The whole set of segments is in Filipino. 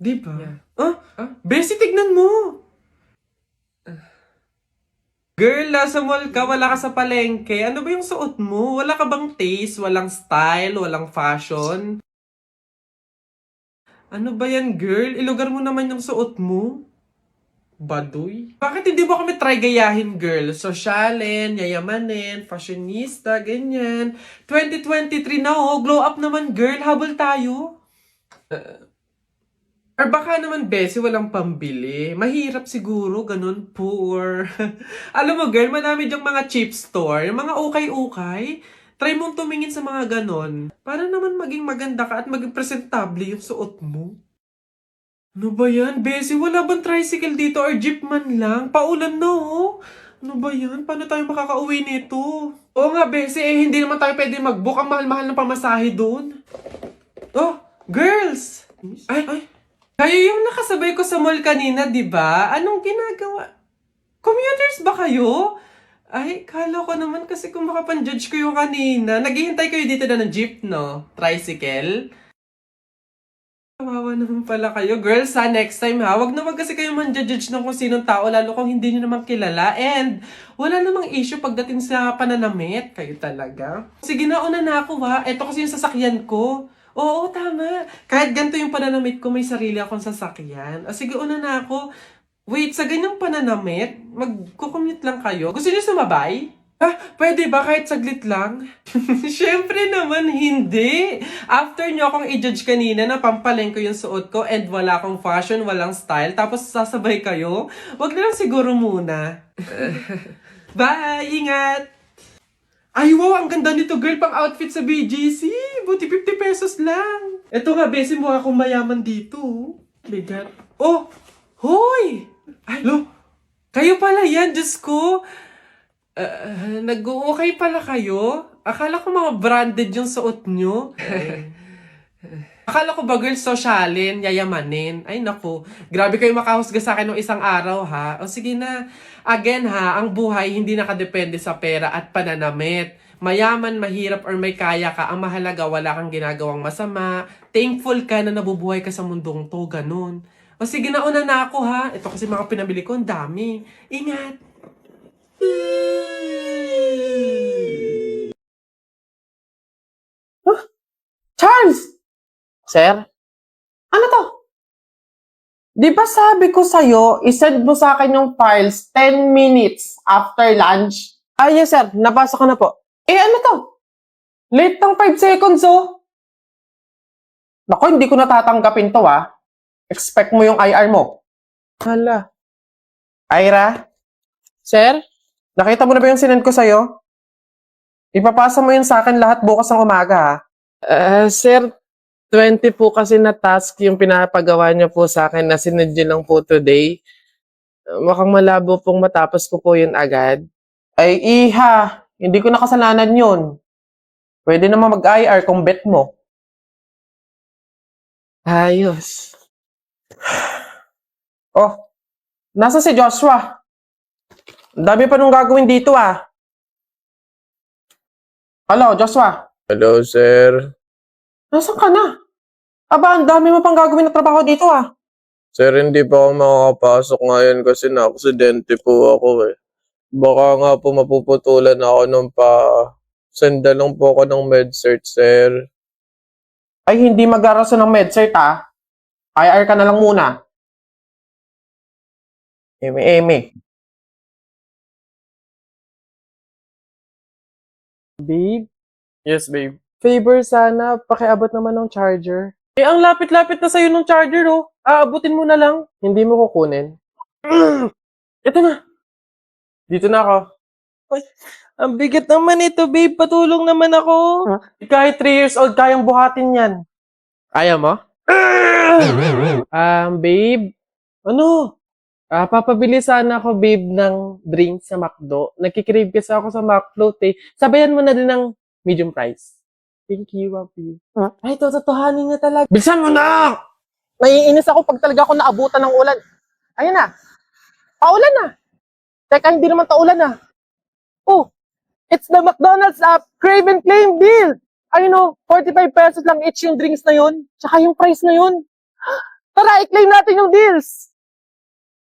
Di ba? Yeah. Bessie, tignan mo! Girl, nasa mall ka, wala ka sa palengke. Ano ba yung suot mo? Wala ka bang taste? Walang style? Walang fashion? Ano ba yan, girl? Ilugar mo naman yung suot mo. Baduy? Bakit hindi mo kami try gayahin, girl? Sosyalin, yayamanin, fashionista, ganyan. 2023 na oh, glow up naman, girl. Habol tayo. Or baka naman, Bessie, walang pambili. Mahirap siguro, ganun, poor. Alam mo, girl, madami dyang mga cheap store, yung mga ukay-ukay. Try mong tumingin sa mga ganon. Para naman maging maganda ka at maging presentable yung suot mo. Ano ba yan, Bessie? Wala bang tricycle dito or jeep man lang? Paulan na, oh. Ano ba yan? Paano tayo makakauwi nito? Oo nga, Bessie, hindi naman tayo pwede mag-book. Ang mahal-mahal ng pamasahe doon. Oh, girls! Ay. Kayo yung nakasabay ko sa mall kanina, di ba? Anong ginagawa? Commuters ba kayo? Ay, kala ko naman kasi kung makapan-judge ko yung kanina. Naghihintay kayo dito na ng jeep, no? Tricycle? Kawawa naman pala kayo. Girls, ha, next time ha, wag na wag kasi kayo man-judge ng kung sinong tao, lalo kung hindi nyo naman kilala. And wala namang issue pagdating sa pananamit. Kayo talaga. Sige na, una na ako ha. Ito kasi yung sasakyan ko. Oo, tama. Kahit ganito yung pananamit ko, may sarili akong sasakyan. O sige, una na ako. Wait, sa ganyang pananamit, magkukommute lang kayo? Gusto niyo sumabay? Pwede ba kahit saglit lang? Siyempre naman hindi. After nyo akong i-judge kanina na pampaleng ko yung suot ko and wala akong fashion, walang style, tapos sasabay kayo, wag na lang siguro muna. Bye! Ingat! Ay, wow! Ang ganda nito, girl! Pang outfit sa BGC! Buti 50 pesos lang! Eto nga, besi mo akong mayaman dito. Bigat. Oh! Hoy! Ay, lo! Kayo pala yan, Diyos ko! Nag-okay pala kayo? Akala ko mga branded yung suot nyo. Akala ko ba, girl, sosyalin, yayamanin. Ay, naku. Grabe kayo makahusga sa akin ng isang araw, ha? O sige na. Again, ha, ang buhay hindi nakadepende sa pera at pananamit. Mayaman, mahirap, or may kaya ka, ang mahalaga, wala kang ginagawang masama. Thankful ka na nabubuhay ka sa mundong to, ganun. O sige na, una na ako, ha? Ito kasi mga pinabili ko, ang dami. Ingat! Charles! Sir? Ano to? Di ba sabi ko sa'yo, isend mo sa akin yung files 10 minutes after lunch? Yes sir. Nabasa ko na po. Ano to? Late ng 5 seconds, oh. Naku, hindi ko natatanggapin to, ah. Expect mo yung IR mo. Hala. Ira, Sir? nakita mo na ba yung sinend ko sa'yo? Ipapasa mo yun sa akin lahat bukas ng umaga, ha? Sir, 20 po kasi na task yung pinapagawa niyo po sa akin na sinend niyo lang po today. Mukhang malabo pong matapos ko po yun agad. Ay, iha. Hindi ko nakasalanan yun. Pwede naman mag-IR kung bet mo. Ayos. Oh, nasa si Joshua? Ang dami pa nung gagawin dito, ah. Hello, Joshua. Hello, sir. Nasaan ka na? Aba, ang dami mo pang gagawin na trabaho dito, ah. Sir, hindi pa ako makakapasok ngayon kasi na-aksidente po ako eh. Baka nga po mapuputulan ako ng senda lang po ako ng med-cert, sir. Ay, hindi mag-araso ng MedCert, ah. IR ka na lang muna. Eme. Babe, Yes, babe. favor sana, pakiabot naman ng charger. Ang lapit-lapit na sa'yo ng charger, oh. Aabutin mo na lang. Hindi mo kukunin. Ito na. Dito na ako. Ang bigat naman ito, babe. Patulong naman ako. Kahit 3 years old, kayang buhatin yan. Ayaw mo? Babe, Ano? papabili sana ako, babe, ng drink sa McDo. Nagkikrave kasi ako sa McFloat eh. Sabayan mo na din ng medium price. Thank you, Wapi. Ay, totohanin niya talaga. Bilisan mo na! Naiinis ako pag talaga ako naabutan ng ulan. Ayun na. Paulan na. Teka, hindi naman taulan na. Oh, it's the McDonald's app. Crave and claim deal. Ay, 45 pesos lang each yung drinks na yun. Tsaka yung price na yun. Tara, i-claim natin yung deals!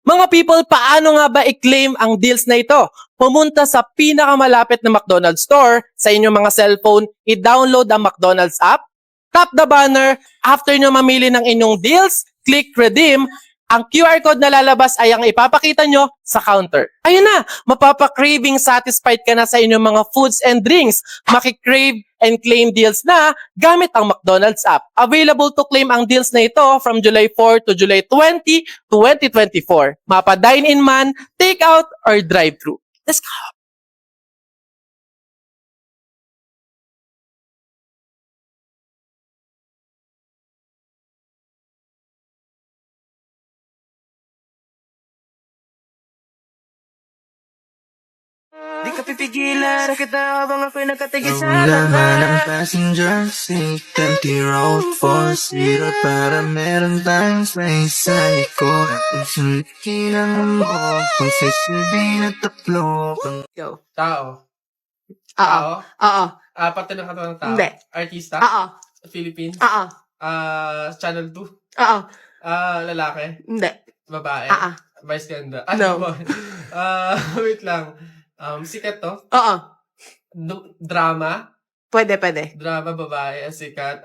Mga people, paano nga ba i-claim ang deals na ito? Pumunta sa pinakamalapit na McDonald's store sa inyong mga cellphone, i-download ang McDonald's app, tap the banner, after nyo mamili ng inyong deals, click redeem, ang QR code na lalabas ay ang ipapakita nyo sa counter. Ayun na, mapapakraving satisfied ka na sa inyong mga foods and drinks. Makikrave and claim deals na gamit ang McDonald's app. Available to claim ang deals na ito from July 4 to July 20, 2024. Mapa dine-in man, take-out, or drive-thru. Let's go! Di ka pipigilan, kita habang ako'y nakatigil sa Wala man ang lahat. passenger seat, empty road, four-seater para meron tayong space sa likod. Kung sulikilan mo, kung sisibin at tatlo, Go. Tao. Oo. Tao. Oo. Pati ng katawan ng tao. Hindi. Artista. Oo. Philippines. Oo. Channel 2. Oo. Lalaki. Hindi. Babae. Oo. Vice ganda. No. Wait lang. Sikat to. Oo. Drama. Pwede, pwede. Drama, babae, sikat.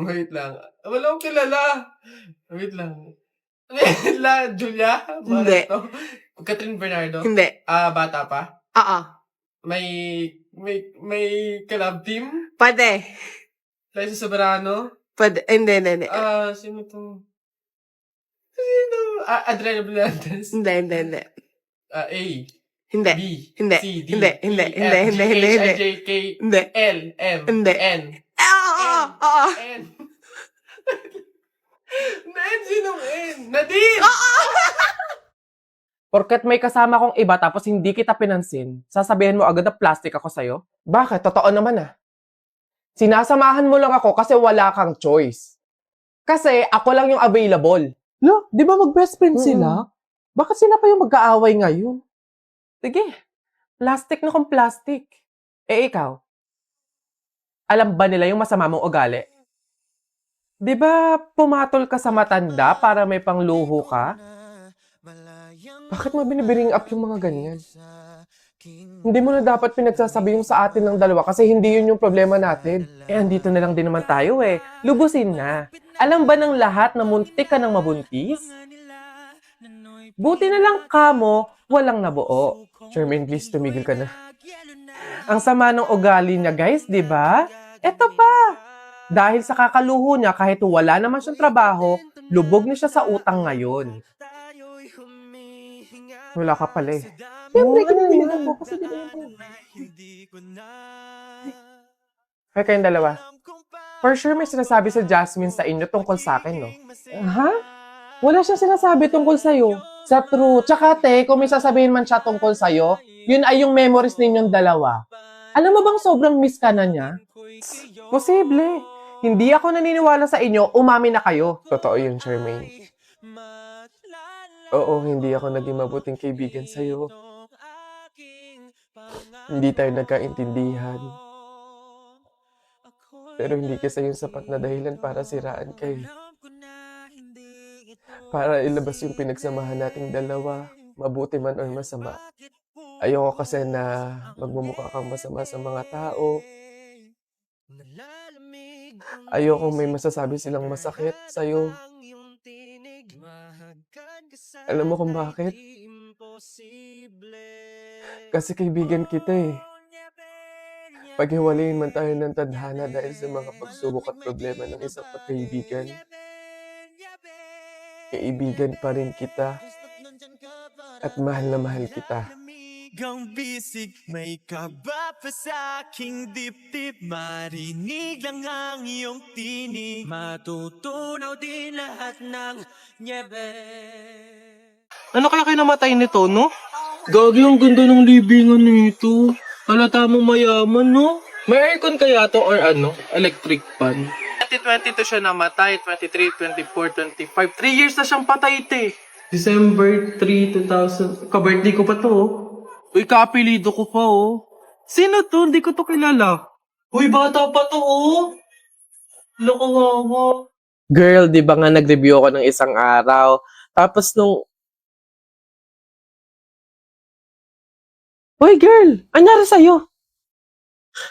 Wait lang. Wala akong kilala. Wait lang. Wait lang. Julia? Hindi. Barreto? Catherine Bernardo? Hindi. Bata pa? Oo. May collab team? Pwede. Liza Soberano? Pwede. Hindi. Sino to? Sino? Adriana Blandes? Hindi. A. Hindi. B. Hindi. C. D. Hindi. E, Hindi. F, Hindi. G, Hindi. H, Hindi. I, J, K, Hindi. L, M, Hindi. N. Oo. N. N, sinong N? Nadine! Porket may kasama kong iba tapos hindi kita pinansin, sasabihin mo agad na plastic ako sa'yo? Bakit? Totoo naman ah. Sinasamahan mo lang ako kasi wala kang choice. Kasi ako lang yung available. Lo, di ba mag-best friend sila? Bakit sila pa yung magkaaway ngayon? Sige, plastic na kung plastic. Eh ikaw, alam ba nila yung masama mong ugali? Di ba pumatol ka sa matanda para may pangluho ka? Bakit mo binibiring up yung mga ganyan? Hindi mo na dapat pinagsasabi yung sa atin ng dalawa kasi hindi yun yung problema natin. Eh, andito na lang din naman tayo eh. Lubusin na. Alam ba ng lahat na muntik ka ng mabuntis? Buti na lang kamo, walang nabuo. Charmaine, please, tumigil ka na. Ang sama ng ugali niya, guys, di ba? Eto pa. Dahil sa kakaluho niya, kahit wala naman siyang trabaho, lubog na siya sa utang ngayon. Wala ka pala eh. Siyempre, kinikilig ako kasi di ba yun? Kaya kayong dalawa. For sure may sinasabi sa Jasmine sa inyo tungkol sa akin, no? Ha? Wala siya sinasabi tungkol sa'yo. Sa true. Tsaka te, kung may sasabihin man siya tungkol sa'yo, yun ay yung memories ninyong dalawa. Alam mo bang sobrang miss ka na niya? Posible. Hindi ako naniniwala sa inyo, umami na kayo. Totoo yun, Charmaine. Oo, hindi ako naging mabuting kaibigan sa'yo. Hindi tayo nagkaintindihan. Pero hindi kasi yung sapat na dahilan para siraan kayo. Para ilabas yung pinagsamahan nating dalawa, mabuti man or masama. Ayoko kasi na magmumukha kang masama sa mga tao. Ayoko may masasabi silang masakit sa'yo. Alam mo kung bakit? Kasi kaibigan kita eh. Paghiwalayin man tayo ng tadhana dahil sa mga pagsubok at problema ng isang pagkaibigan, kaibigan pa rin kita at mahal na mahal kita. Ang bisig, may kaba pa sa aking dibdib. Marinig lang ang iyong tinig, matutunaw din lahat ng nyebe. Ano kaya kayo namatay nito, no? Gagi, ang ganda ng libingan nito. Halata mong mayaman, no? May aircon kaya to or ano? Electric fan? 2022 siya namatay, 23, 24, 25. 3 years na siyang patay, te. December 3, 2000. Ka-birthday ko pa to, oh. Uy, kaapelido ko pa, oh. Sino to? Hindi ko to kilala. Uy, bata pa to, oh. Lokawawa. Girl, di ba nga nag-review ako ng isang araw? Tapos nung... Hoy girl, anyari sa'yo?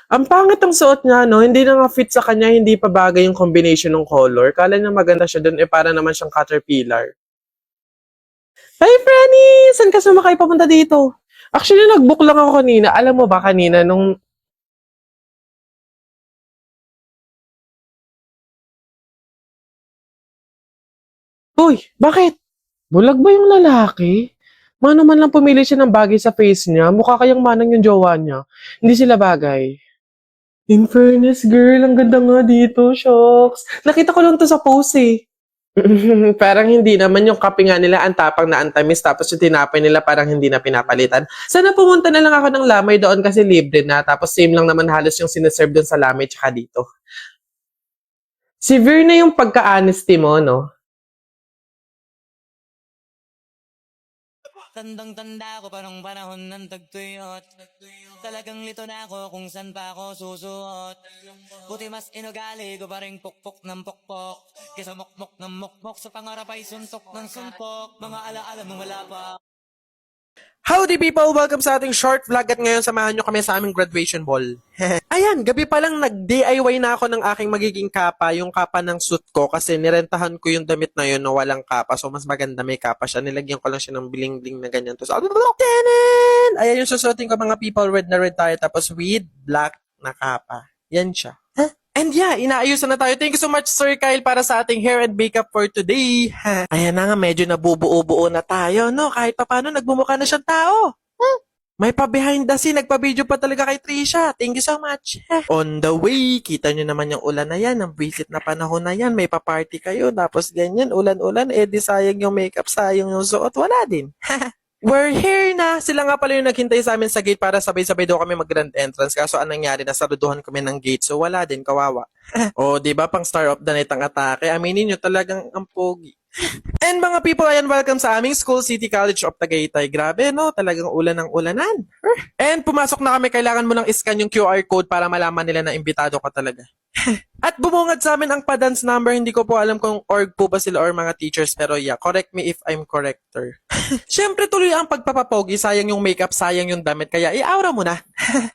Ang pangit ang suot niya, no? Hindi na nga fit sa kanya, hindi pa bagay yung combination ng color. Kala niya maganda siya dun, para naman siyang caterpillar. Hey, Franny! Saan ka sumakay papunta dito? Actually, nag-book lang ako kanina. Alam mo ba kanina, nung... Uy, bakit? Bulag ba yung lalaki? Mano man lang pumili siya ng bagay sa face niya, mukha kayang manang yung jowa niya. Hindi sila bagay. In fairness, girl, ang ganda nga dito, shocks. Nakita ko lang to sa post eh. Parang hindi naman yung kape nga nila ang tapang na antamis tapos yung tinapay nila parang hindi na pinapalitan. Sana pumunta na lang ako ng Lamay doon kasi libre na tapos same lang naman halos yung sineserve doon sa Lamay tsaka dito. Severe na yung pagka-honesty mo, no? Tandang-tanda ko parang panahon ng tagtuyot. Talagang lito na ako kung saan pa ako susuot. Buti mas inugali ko pa rin pukpok ng pukpok. Kesa mokmok ng mokmok sa pangarap ay suntok ng suntok. Mga alaala mong wala pa. Howdy people! Welcome sa ating short vlog at ngayon samahan nyo kami sa aming graduation ball. Ayan, gabi pa lang nag-DIY na ako ng aking magiging kapa, yung kapa ng suit ko kasi nirentahan ko yung damit na yun na walang kapa. So mas maganda may kapa siya. Nilagyan ko lang siya ng bling-bling na ganyan. Tapos, ayan yung susuotin ko mga people, red na red tayo tapos with black na kapa. Yan siya. And yeah, inaayusan na tayo. Thank you so much, Sir Kyle, para sa ating hair and makeup for today. Ayan na nga, medyo nabubuo-buo na tayo, no? Kahit pa paano, nagbumukha na siyang tao. May pa behind the scene, nagpa-video pa talaga kay Trisha. Thank you so much. On the way, kita nyo naman yung ulan na yan, ang visit na panahon na yan, may pa-party kayo, tapos ganyan, ulan-ulan, di sayang yung makeup, sayang yung suot, wala din. We're here na! Sila nga pala yung naghintay sa amin sa gate para sabay-sabay daw kami mag-grand entrance. Kaso anong nangyari, nasaruduhan kami ng gate. So wala din, kawawa. O, diba, pang star of the night ang atake. Aminin nyo, talagang ang pogi. And mga people, ayan, welcome sa aming school, City College of Tagaytay. Grabe, no? Talagang ulan ng ulanan. And pumasok na kami, kailangan mo lang iscan yung QR code para malaman nila na imbitado ka talaga. At bumungad sa amin ang pa-dance number. Hindi ko po alam kung org po ba sila or mga teachers. Pero yeah, correct me if I'm corrector. Siyempre tuloy ang pagpapapogi. Sayang yung makeup, sayang yung damit. Kaya i-aura mo na.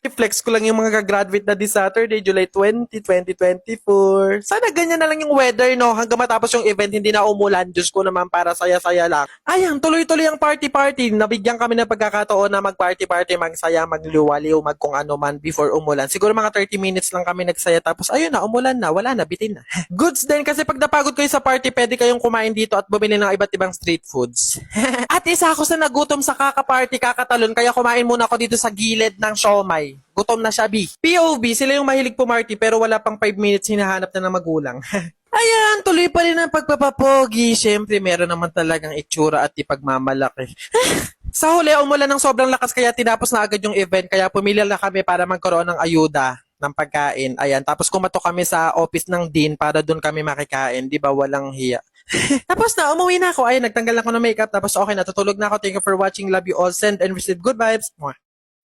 I-flex ko lang yung mga gagraduate na this Saturday, July 20, 2024. Sana ganyan na lang yung weather, no? Hanggang matapos yung event, hindi na umulan. Diyos ko naman, para saya-saya lang. Ayan, tuloy-tuloy ang party-party. Nabigyan kami ng pagkakataon na mag-party-party, magsaya, magliwaliw, kung ano man before umulan. Siguro mga 30 minutes lang kami nagsaya. Tapos ayun na, umulan na, wala na, bitin na. Goods din kasi pag napagod kayo sa party, pwede kayong kumain dito at bumili ng iba't ibang street foods. At isa ako sa nagutom sa kaka-party, kakatalon, kaya kumain muna ako dito sa gilid ng siomay. Gutom na siya, B. POV, sila yung mahilig pumarty pero wala pang 5 minutes hinahanap na ng magulang. Ayan, tuloy pa rin ang pagpapapogi. Siyempre, meron naman talagang itsura at ipagmamalaki. Sa huli, umulan ng sobrang lakas kaya tinapos na agad yung event kaya pumili na kami para magkaroon ng ayuda ng pagkain. Ayan, tapos kumato kami sa office ng dean para doon kami makikain. Di ba, walang hiya. Tapos na, umuwi na ako. Ayan, nagtanggal ako ng makeup tapos okay na, tutulog na ako. Thank you for watching. Love you all. Send and receive good vibes. Mwah.